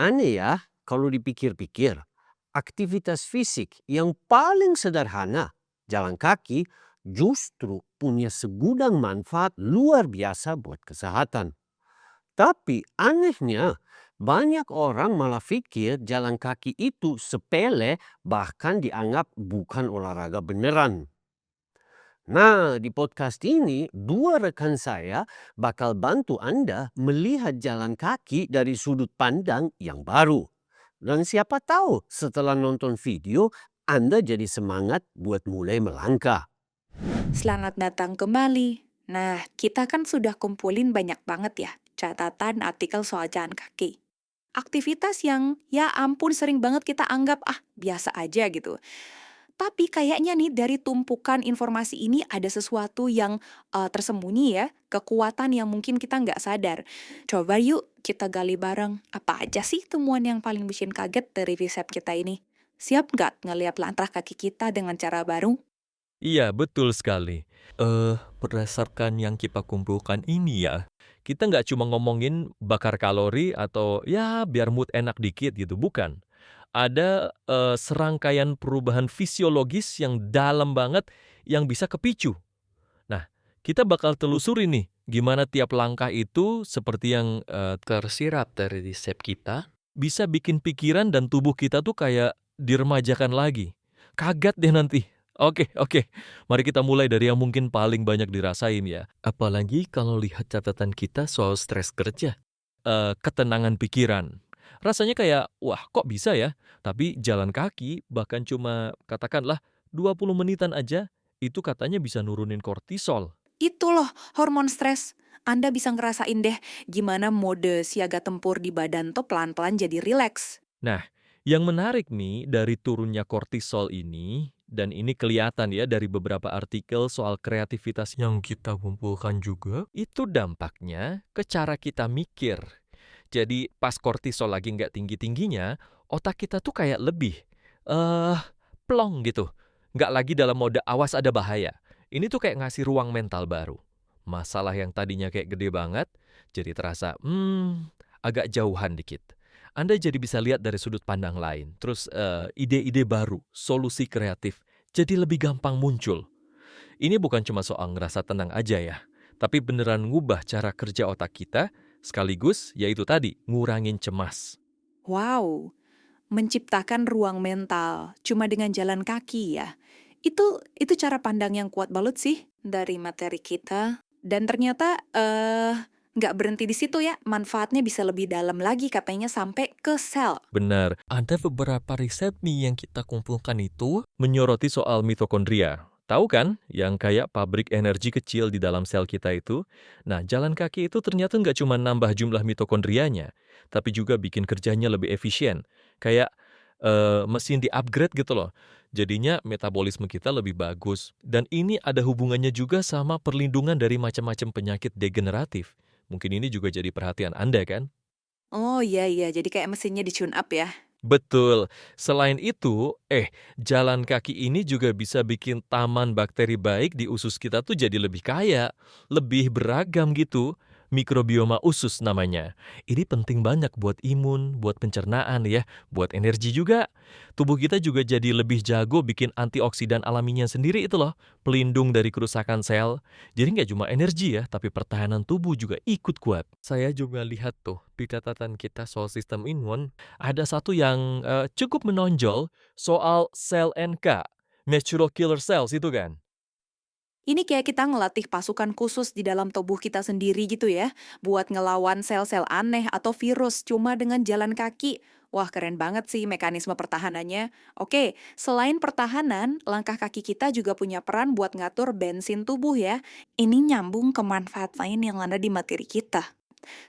Aneh ya, kalau dipikir-pikir, aktivitas fisik yang paling sederhana, jalan kaki, justru punya segudang manfaat luar biasa buat kesehatan. Tapi anehnya, banyak orang malah pikir jalan kaki itu sepele bahkan dianggap bukan olahraga beneran. Nah, di podcast ini, dua rekan saya bakal bantu Anda melihat jalan kaki dari sudut pandang yang baru. Dan siapa tahu setelah nonton video, Anda jadi semangat buat mulai melangkah. Selamat datang kembali. Nah, kita kan sudah kumpulin banyak banget ya catatan artikel soal jalan kaki. Aktivitas yang ya ampun sering banget kita anggap biasa aja gitu. Tapi kayaknya nih dari tumpukan informasi ini ada sesuatu yang tersembunyi ya, kekuatan yang mungkin kita nggak sadar. Coba yuk kita gali bareng, apa aja sih temuan yang paling bikin kaget dari riset kita ini? Siap nggak ngeliat langkah kaki kita dengan cara baru? Iya, betul sekali. Berdasarkan yang kita kumpulkan ini ya, kita nggak cuma ngomongin bakar kalori atau ya biar mood enak dikit gitu, bukan. Ada serangkaian perubahan fisiologis yang dalam banget yang bisa kepicu. Nah, kita bakal telusuri nih, gimana tiap langkah itu seperti yang tersirat dari resep kita, bisa bikin pikiran dan tubuh kita tuh kayak diremajakan lagi. Kaget deh nanti. Oke, oke. Mari kita mulai dari yang mungkin paling banyak dirasain ya. Apalagi kalau lihat catatan kita soal stres kerja. Ketenangan pikiran. Rasanya kayak, wah kok bisa ya? Tapi jalan kaki, bahkan cuma katakanlah 20 menitan aja, itu katanya bisa nurunin kortisol. Itu loh, hormon stres. Anda bisa ngerasain deh gimana mode siaga tempur di badan tuh pelan-pelan jadi rileks. Nah, yang menarik nih dari turunnya kortisol ini, dan ini kelihatan ya dari beberapa artikel soal kreativitas yang kita kumpulkan juga, itu dampaknya ke cara kita mikir. Jadi pas kortisol lagi nggak tinggi-tingginya, otak kita tuh kayak lebih eh plong gitu. Nggak lagi dalam mode awas ada bahaya. Ini tuh kayak ngasih ruang mental baru. Masalah yang tadinya kayak gede banget, jadi terasa agak jauhan dikit. Anda jadi bisa lihat dari sudut pandang lain. Terus ide-ide baru, solusi kreatif, jadi lebih gampang muncul. Ini bukan cuma soal ngerasa tenang aja ya, tapi beneran ngubah cara kerja otak kita, sekaligus yaitu tadi, ngurangin cemas. Wow, menciptakan ruang mental cuma dengan jalan kaki ya. Itu cara pandang yang kuat banget sih dari materi kita. Dan ternyata nggak berhenti di situ ya, manfaatnya bisa lebih dalam lagi katanya sampai ke sel. Benar, ada beberapa riset nih yang kita kumpulkan itu menyoroti soal mitokondria. Tahu kan, yang kayak pabrik energi kecil di dalam sel kita itu? Nah, jalan kaki itu ternyata nggak cuma nambah jumlah mitokondrianya, tapi juga bikin kerjanya lebih efisien. Kayak mesin di-upgrade gitu loh. Jadinya metabolisme kita lebih bagus. Dan ini ada hubungannya juga sama perlindungan dari macam-macam penyakit degeneratif. Mungkin ini juga jadi perhatian Anda kan? Oh iya iya, jadi kayak mesinnya di tune up ya. Betul. Selain itu, jalan kaki ini juga bisa bikin taman bakteri baik di usus kita tuh jadi lebih kaya, lebih beragam gitu. Mikrobioma usus namanya. Ini penting banyak buat imun, buat pencernaan ya, buat energi juga. Tubuh kita juga jadi lebih jago bikin antioksidan alaminya sendiri itu loh, pelindung dari kerusakan sel. Jadi nggak cuma energi ya, tapi pertahanan tubuh juga ikut kuat. Saya juga lihat tuh di catatan kita soal sistem imun, ada satu yang cukup menonjol soal sel NK, natural killer cells itu kan. Ini kayak kita ngelatih pasukan khusus di dalam tubuh kita sendiri gitu ya, buat ngelawan sel-sel aneh atau virus cuma dengan jalan kaki. Wah, keren banget sih mekanisme pertahanannya. Oke, selain pertahanan, langkah kaki kita juga punya peran buat ngatur bensin tubuh ya. Ini nyambung ke manfaat lain yang ada di materi kita.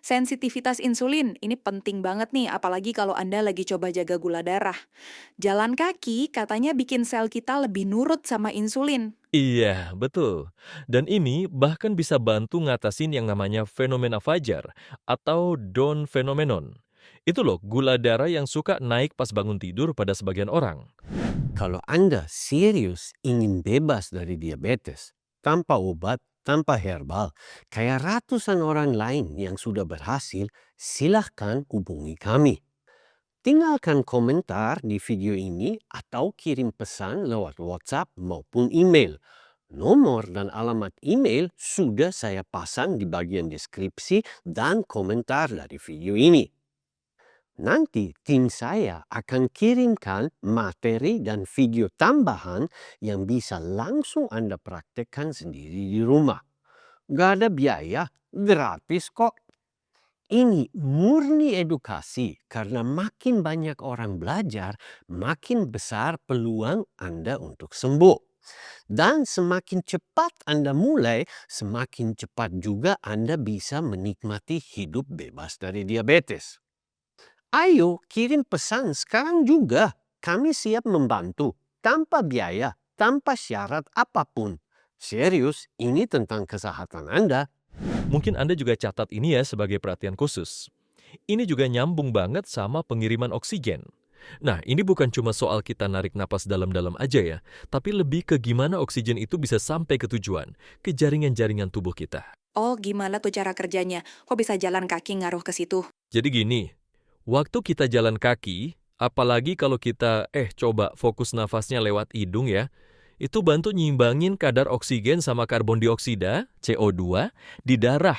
Sensitivitas insulin, ini penting banget nih, apalagi kalau Anda lagi coba jaga gula darah. Jalan kaki katanya bikin sel kita lebih nurut sama insulin. Iya, betul. Dan ini bahkan bisa bantu ngatasin yang namanya fenomena fajar atau Down phenomenon. Itu loh, gula darah yang suka naik pas bangun tidur pada sebagian orang. Kalau Anda serius ingin bebas dari diabetes, tanpa obat, tanpa herbal, kayak ratusan orang lain yang sudah berhasil, silahkan hubungi kami. Tinggalkan komentar di video ini atau kirim pesan lewat WhatsApp maupun email. Nomor dan alamat email sudah saya pasang di bagian deskripsi dan komentar dari video ini. Nanti tim saya akan kirimkan materi dan video tambahan yang bisa langsung Anda praktekkan sendiri di rumah. Gak ada biaya, gratis kok. Ini murni edukasi karena makin banyak orang belajar, makin besar peluang Anda untuk sembuh. Dan semakin cepat Anda mulai, semakin cepat juga Anda bisa menikmati hidup bebas dari diabetes. Ayo kirim pesan sekarang juga. Kami siap membantu, tanpa biaya, tanpa syarat apapun. Serius, ini tentang kesehatan Anda. Mungkin Anda juga catat ini ya sebagai perhatian khusus. Ini juga nyambung banget sama pengiriman oksigen. Nah, ini bukan cuma soal kita narik napas dalam-dalam aja ya, tapi lebih ke gimana oksigen itu bisa sampai ke tujuan, ke jaringan-jaringan tubuh kita. Oh, gimana tuh cara kerjanya? Kok bisa jalan kaki ngaruh ke situ? Jadi gini, waktu kita jalan kaki, apalagi kalau kita coba fokus nafasnya lewat hidung ya, itu bantu nyimbangin kadar oksigen sama karbon dioksida, CO2, di darah.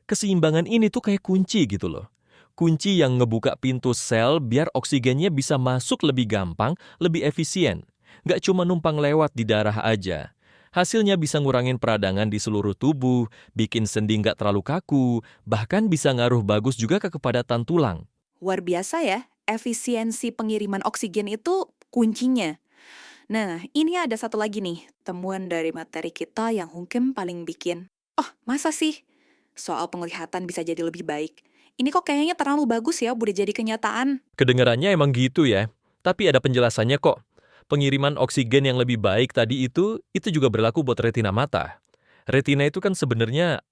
Keseimbangan ini tuh kayak kunci gitu loh. Kunci yang ngebuka pintu sel biar oksigennya bisa masuk lebih gampang, lebih efisien. Nggak cuma numpang lewat di darah aja. Hasilnya bisa ngurangin peradangan di seluruh tubuh, bikin sendi nggak terlalu kaku, bahkan bisa ngaruh bagus juga ke kepadatan tulang. Luar biasa ya, efisiensi pengiriman oksigen itu kuncinya. Nah, ini ada satu lagi nih, temuan dari materi kita yang mungkin paling bikin, oh masa sih? Soal penglihatan bisa jadi lebih baik. Ini kok kayaknya terlalu bagus ya udah jadi kenyataan. Kedengarannya emang gitu ya, tapi ada penjelasannya kok. Pengiriman oksigen yang lebih baik tadi itu juga berlaku buat retina mata. Retina itu kan sebenarnya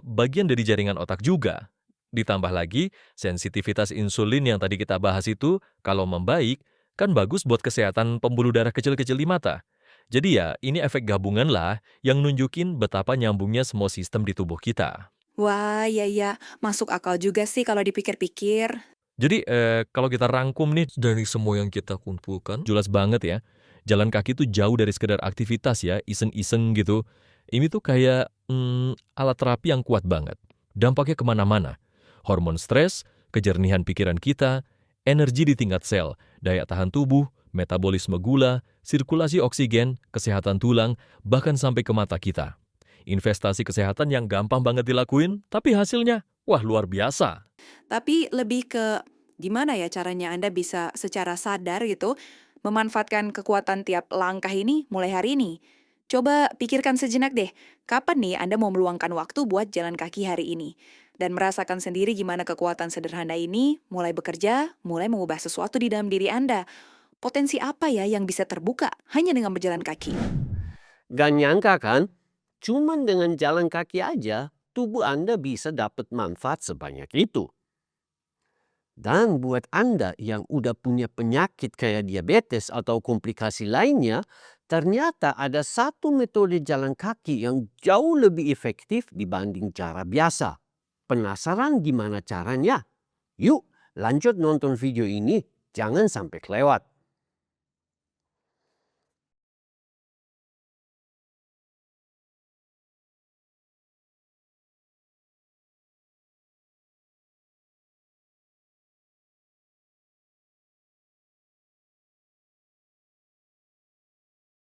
bagian dari jaringan otak juga. Ditambah lagi, sensitivitas insulin yang tadi kita bahas itu, kalau membaik, kan bagus buat kesehatan pembuluh darah kecil-kecil di mata. Jadi ya, ini efek gabungan lah yang nunjukin betapa nyambungnya semua sistem di tubuh kita. Wah, ya, masuk akal juga sih kalau dipikir-pikir. Jadi kalau kita rangkum nih dari semua yang kita kumpulkan, jelas banget ya, jalan kaki tuh jauh dari sekedar aktivitas ya, iseng-iseng gitu. Ini tuh kayak alat terapi yang kuat banget. Dampaknya kemana-mana. Hormon stres, kejernihan pikiran kita, energi di tingkat sel, daya tahan tubuh, metabolisme gula, sirkulasi oksigen, kesehatan tulang, bahkan sampai ke mata kita. Investasi kesehatan yang gampang banget dilakuin, tapi hasilnya, wah luar biasa. Tapi lebih ke gimana ya caranya Anda bisa secara sadar gitu memanfaatkan kekuatan tiap langkah ini mulai hari ini. Coba pikirkan sejenak deh, kapan nih Anda mau meluangkan waktu buat jalan kaki hari ini? Dan merasakan sendiri gimana kekuatan sederhana ini mulai bekerja, mulai mengubah sesuatu di dalam diri Anda. Potensi apa ya yang bisa terbuka hanya dengan berjalan kaki? Gak nyangka kan? Cuman dengan jalan kaki aja, tubuh Anda bisa dapat manfaat sebanyak itu. Dan buat Anda yang udah punya penyakit kayak diabetes atau komplikasi lainnya, ternyata ada satu metode jalan kaki yang jauh lebih efektif dibanding cara biasa. Penasaran gimana caranya? Yuk, lanjut nonton video ini, jangan sampai kelewat.